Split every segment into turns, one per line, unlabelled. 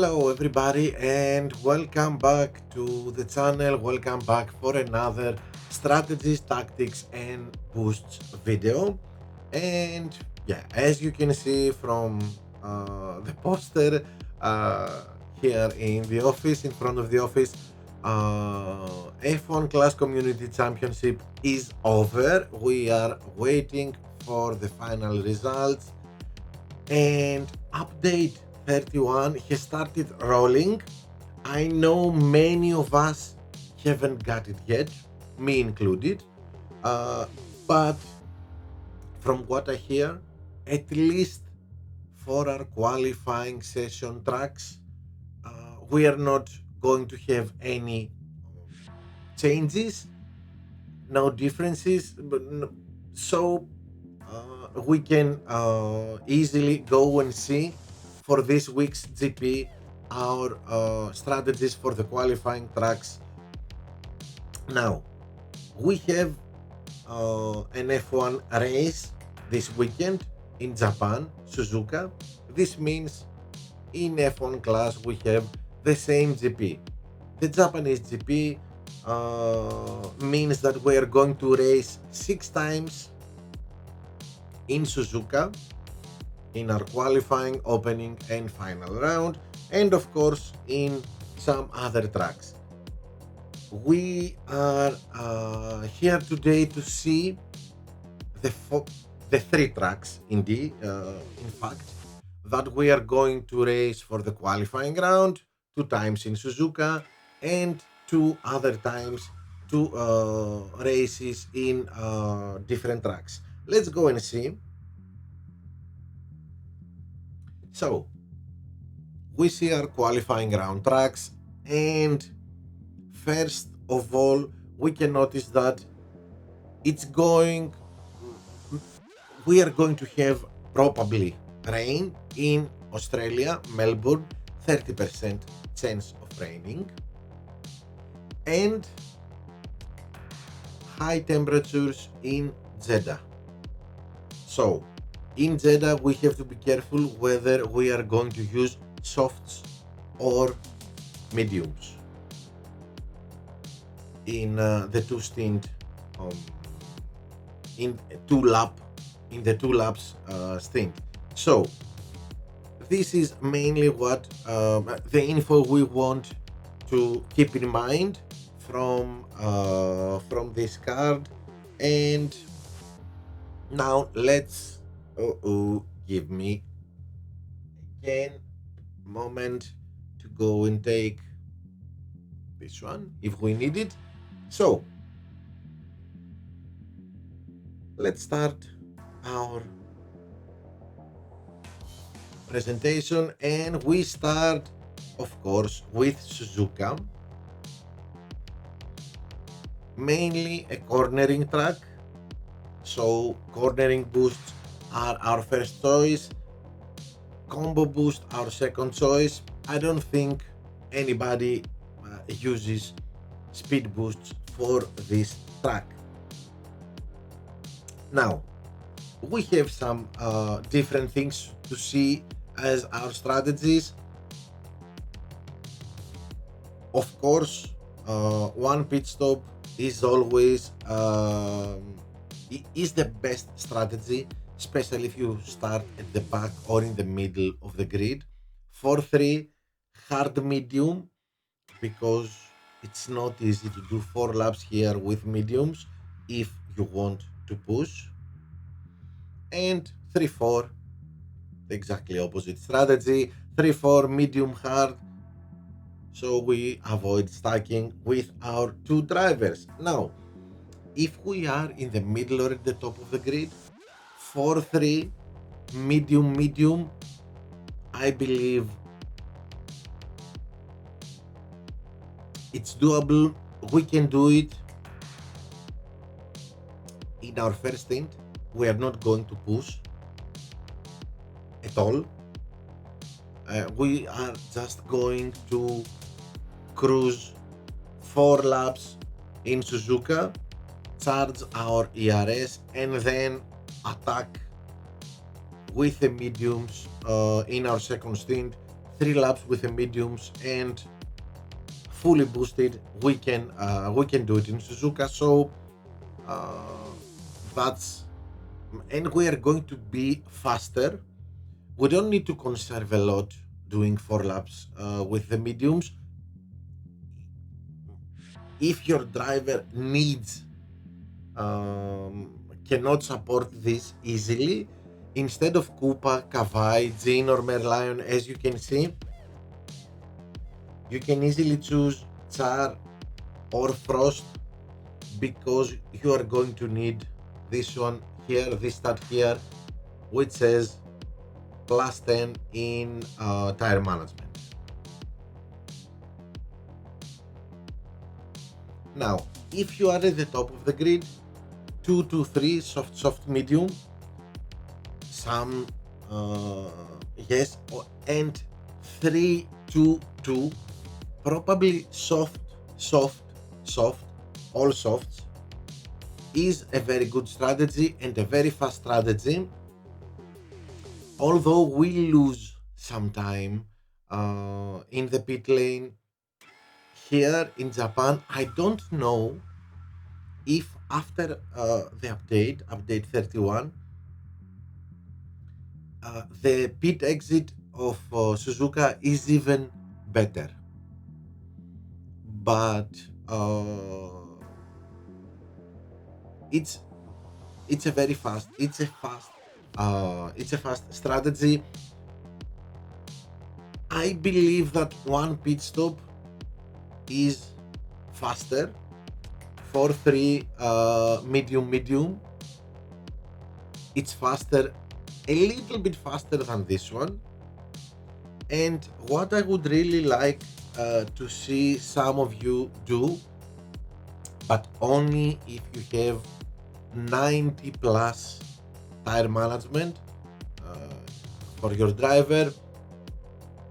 Hello, everybody, and welcome back to the channel. Welcome back for another strategies, tactics, and boosts video. And yeah, as you can see from the poster uh, here in the office, in front of the office, F1 Class Community Championship is over. We are waiting for the final results and update 31 has started rolling. I know many of us haven't got it yet, me included, uh, but from what I hear, at least for our qualifying session tracks, we are not going to have any changes, no differences, so we can easily go and see for this week's GP our strategies for the qualifying tracks. Now, we have an F1 race this weekend in Japan, Suzuka. This means in F1 class we have the same GP. The Japanese GP means that we are going to race 6 times in Suzuka in our qualifying, opening, and final round, and of course in some other tracks. We are here today to see the the 3 tracks in fact, that we are going to race for the qualifying round 2 times in Suzuka and 2 other times, 2 races in different tracks. Let's go and see. So we see our qualifying round tracks, and first of all we can notice that it's going we are going to have probably rain in Australia, Melbourne, 30% chance of raining, and high temperatures in Jeddah. So in Jeddah we have to be careful whether we are going to use softs or mediums in the two stint um, in the 2 laps stint. So this is mainly what the info we want to keep in mind from this card. And now let's give me again moment to go and take this one if we need it. So let's start our presentation, and we start of course with Suzuka, mainly a cornering track. So cornering boosts are our first choice, combo boost our second choice. I don't think anybody uses speed boosts for this track. Now we have some different things to see as our strategies. Of course, one pit stop is always is the best strategy, especially if you start at the back or in the middle of the grid. 4-3 hard medium, because it's not easy to do 4 laps here with mediums if you want to push. And 3-4, exactly opposite strategy. 3-4 medium hard, so we avoid stacking with our 2 drivers. Now if we are in the middle or at the top of the grid, 4-3 medium, I believe it's doable. We can do it in our first stint. We are not going to push at all. We are just going to cruise 4 laps in Suzuka, charge our ERS, and then attack with the mediums in our second stint 3 laps with the mediums and fully boosted, we can do it in Suzuka. So uh, that's and we are going to be faster. We don't need to conserve a lot doing 4 laps with the mediums. If your driver needs cannot support this easily, instead of Koopa, Kawai, Jin, or Merlion, as you can see, you can easily choose Char or Frost because you are going to need this one here, this stat here, which says plus 10 in tire management. Now, if you are at the top of the grid, 2 to 3 soft, medium, some yes, and 3 to 2, probably soft, all softs, is a very good strategy and a very fast strategy. Although we lose some time in the pit lane here in Japan, I don't know if after the update 31, the pit exit of Suzuka is even better. But it's a very fast, it's a fast strategy. I believe that one pit stop is faster for 3 medium. It's faster, a little bit faster than this one. And what I would really like to see some of you do, but only if you have 90 plus tire management for your driver,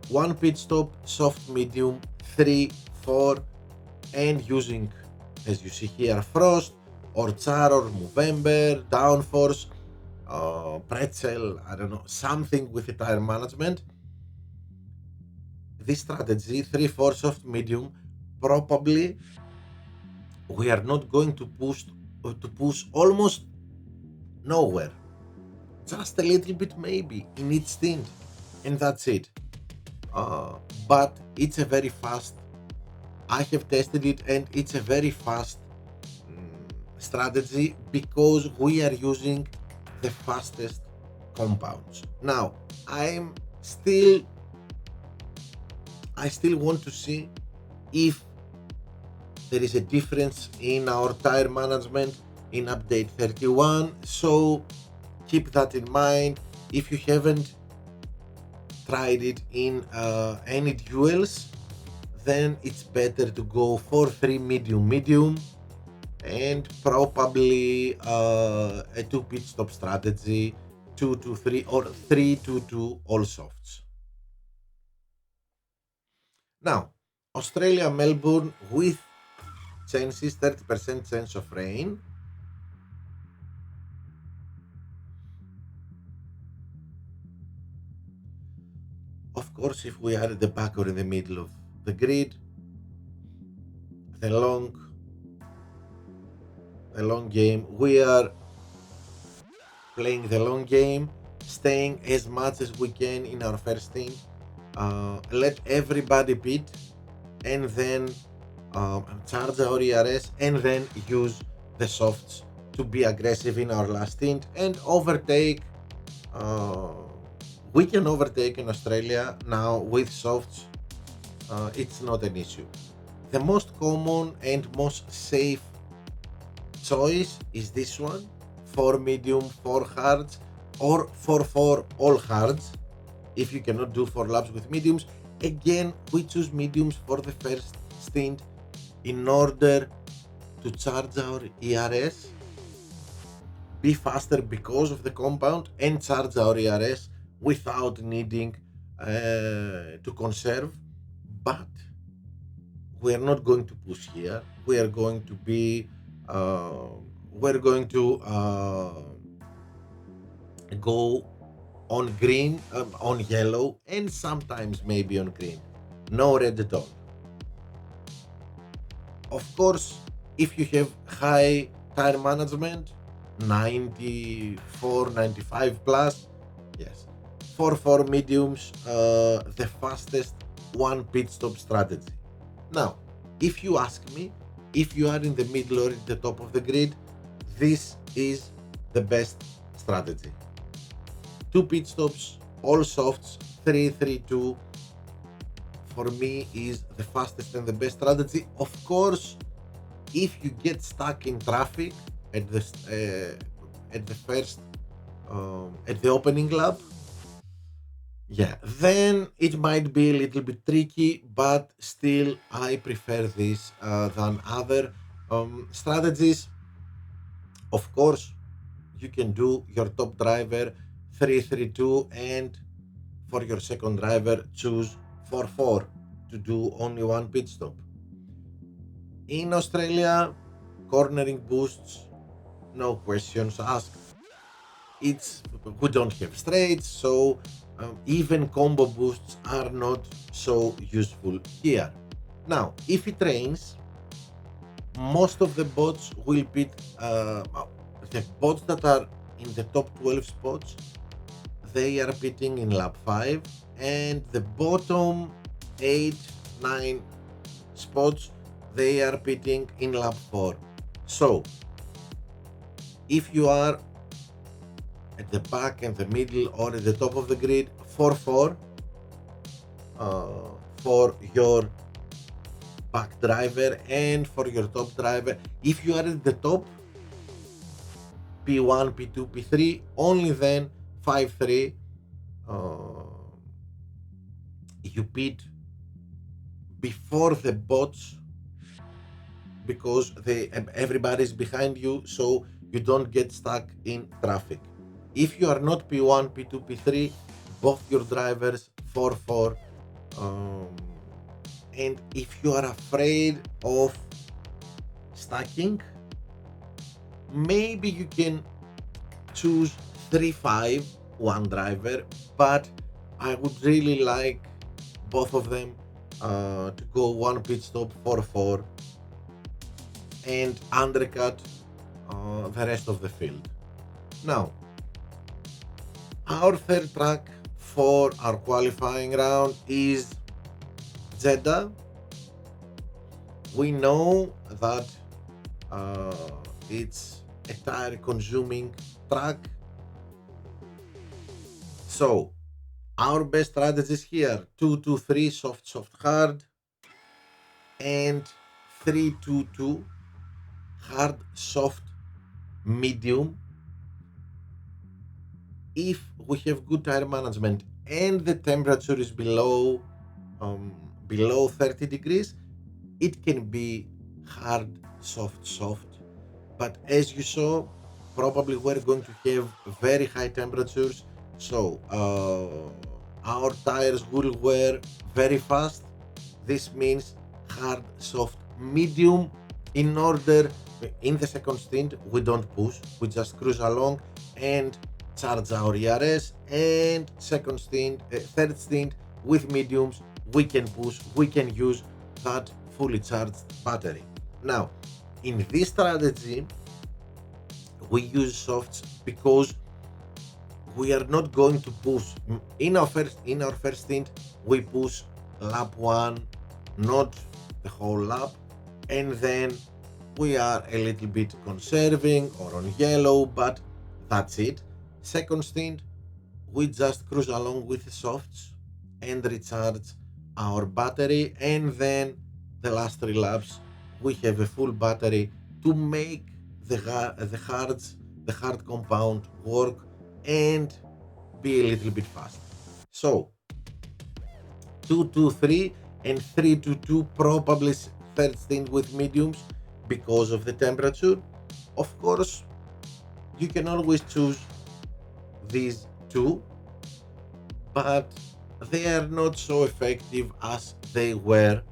1 pit stop, soft, medium, 3, 4, and using, as you see here, Frost or Char or Movember, Downforce, Pretzel, I don't know, something with the tire management. This strategy, 3, 4, soft, medium, probably we are not going to push almost nowhere. Just a little bit maybe in each stint, and that's it. But it's a very fast, I have tested it, and it's a very fast strategy because we are using the fastest compounds. Now, I still want to see if there is a difference in our tire management in update 31, so keep that in mind. If you haven't tried it in any duels, then it's better to go for 3 medium and probably a 2 pit stop strategy, 2 to 3 or 3 to 2 all softs. Now, Australia, Melbourne with chances, 30% chance of rain. Of course, if we are at the back or in the middle of the grid, the long game, we are playing the long game, staying as much as we can in our first team, let everybody pit, and then charge our ERS, and then use the softs to be aggressive in our last stint and overtake. We can overtake in Australia now with softs. It's not an issue. The most common and most safe choice is this one: 4 medium, 4 hards, or 4 all hards. If you cannot do 4 laps with mediums, again we choose mediums for the first stint in order to charge our ERS, be faster because of the compound, and charge our ERS without needing to conserve. But we are not going to push here. We are going to be we're going to go on green, on yellow, and sometimes maybe on green. No red at all. Of course, if you have high tire management, 94, 95 plus, yes. For mediums, the fastest one pit stop strategy. Now, if you ask me, if you are in the middle or at the top of the grid, this is the best strategy. 2 pit stops, all softs, 3-3-2 for me is the fastest and the best strategy. Of course, if you get stuck in traffic at the first at the opening lap, yeah, then it might be a little bit tricky, but still I prefer this than other strategies. Of course, you can do your top driver 3-3-2, and for your second driver choose 4-4 to do only one pit stop. In Australia, cornering boosts, no questions asked. It's we don't have straights, so even combo boosts are not so useful here. Now, if it rains, most of the bots will pit. The bots that are in the top 12 spots, they are pitting in lap 5, and the bottom 8, 9 spots, they are pitting in lap 4. So, if you are at the back and the middle or at the top of the grid, 4-4 for your back driver and for your top driver. If you are at the top, P1, P2, P3, only then 5-3 you pit before the bots, because everybody's behind you, so you don't get stuck in traffic. If you are not P1, P2, P3, both your drivers 4-4. And if you are afraid of stacking, maybe you can choose 3-5, one driver, but I would really like both of them to go one pit stop 4-4 and undercut the rest of the field. Now, our third track for our qualifying round is Jeddah. We know that it's a tire consuming track, so our best strategies here: 2-2-3 soft, soft, hard, and 3-2-2 hard, soft, medium. If we have good tire management and the temperature is below 30 degrees, it can be hard, soft, soft. But as you saw, probably we're going to have very high temperatures, so our tires will wear very fast. This means hard, soft, medium. In the second stint, we don't push, we just cruise along and charge our ERS, and third stint with mediums, we can push, we can use that fully charged battery. Now, in this strategy, we use softs because we are not going to push. In our first stint, we push lap 1, not the whole lap, and then we are a little bit conserving or on yellow, but that's it. Second stint, we just cruise along with the softs and recharge our battery, and then the last 3 laps we have a full battery to make the hard compound work and be a little bit fast. So 2-2-3 and 3-2-2, probably third stint with mediums because of the temperature. Of course, you can always choose these two, but they are not so effective as they were.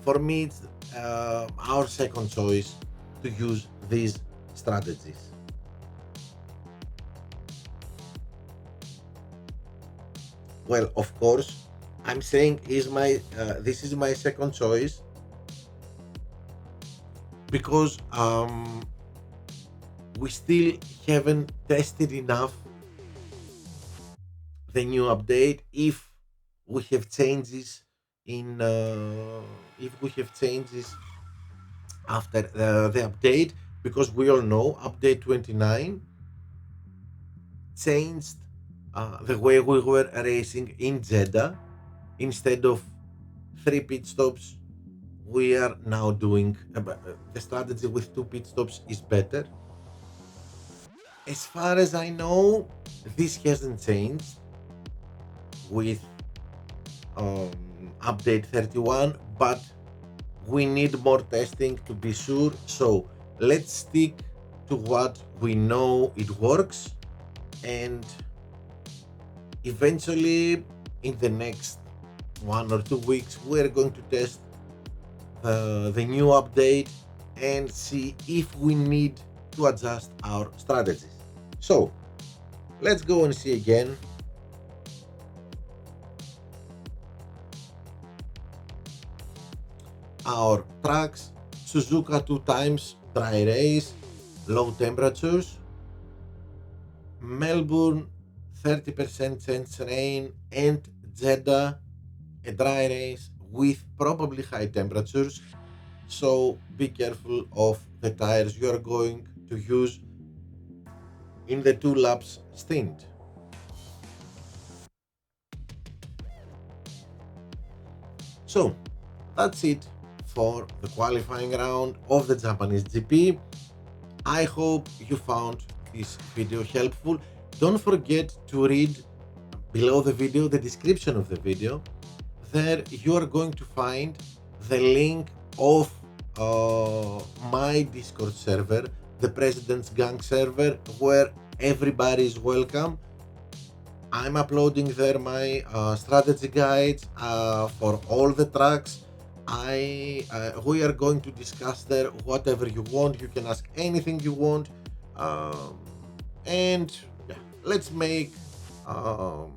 For me, it's our second choice to use these strategies. Well, of course, I'm saying this is my second choice because we still haven't tested enough the new update. If we have changes in if we have changes after the update, because we all know update 29 changed the way we were racing in Jeddah. Instead of 3 pit stops, we are now doing the strategy with 2 pit stops is better. As far as I know, this hasn't changed with um, update 31, but we need more testing to be sure. So let's stick to what we know it works, and eventually in the next 1 or 2 weeks we're going to test the new update and see if we need to adjust our strategies. So let's go and see again. Our tracks: Suzuka 2 times dry race, low temperatures; Melbourne 30% chance rain, and Jeddah a dry race with probably high temperatures. So be careful of the tires you are going to use in the 2 laps stint. So that's it for the qualifying round of the Japanese GP. I hope you found this video helpful. Don't forget to read below the video, the description of the video. There you are going to find the link of my Discord server, the President's Gang server, where everybody is welcome. I'm uploading there my strategy guides for all the tracks. We are going to discuss there whatever you want. You can ask anything you want, and yeah, um,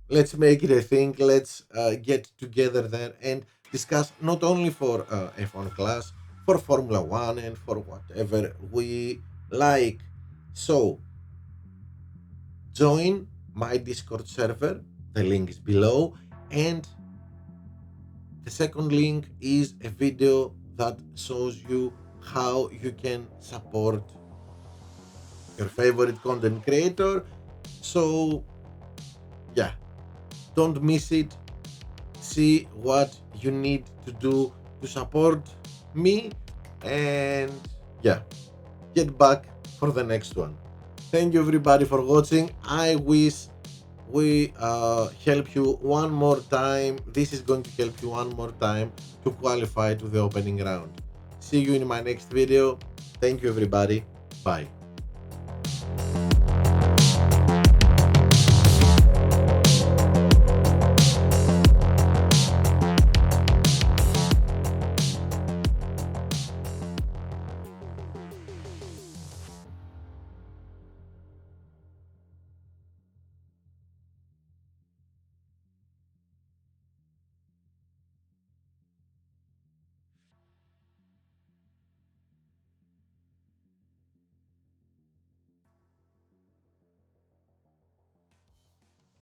let's make it a thing. Let's get together there and discuss not only for F1 class, for Formula One, and for whatever we like. So join my Discord server. The link is below, and the second link is a video that shows you how you can support your favorite content creator. So yeah, don't miss it. See what you need to do to support me, and yeah, get back for the next one. Thank you everybody for watching. I wish we help you one more time. This is going to help you one more time to qualify to the opening round. See you in my next video. Thank you everybody. Bye.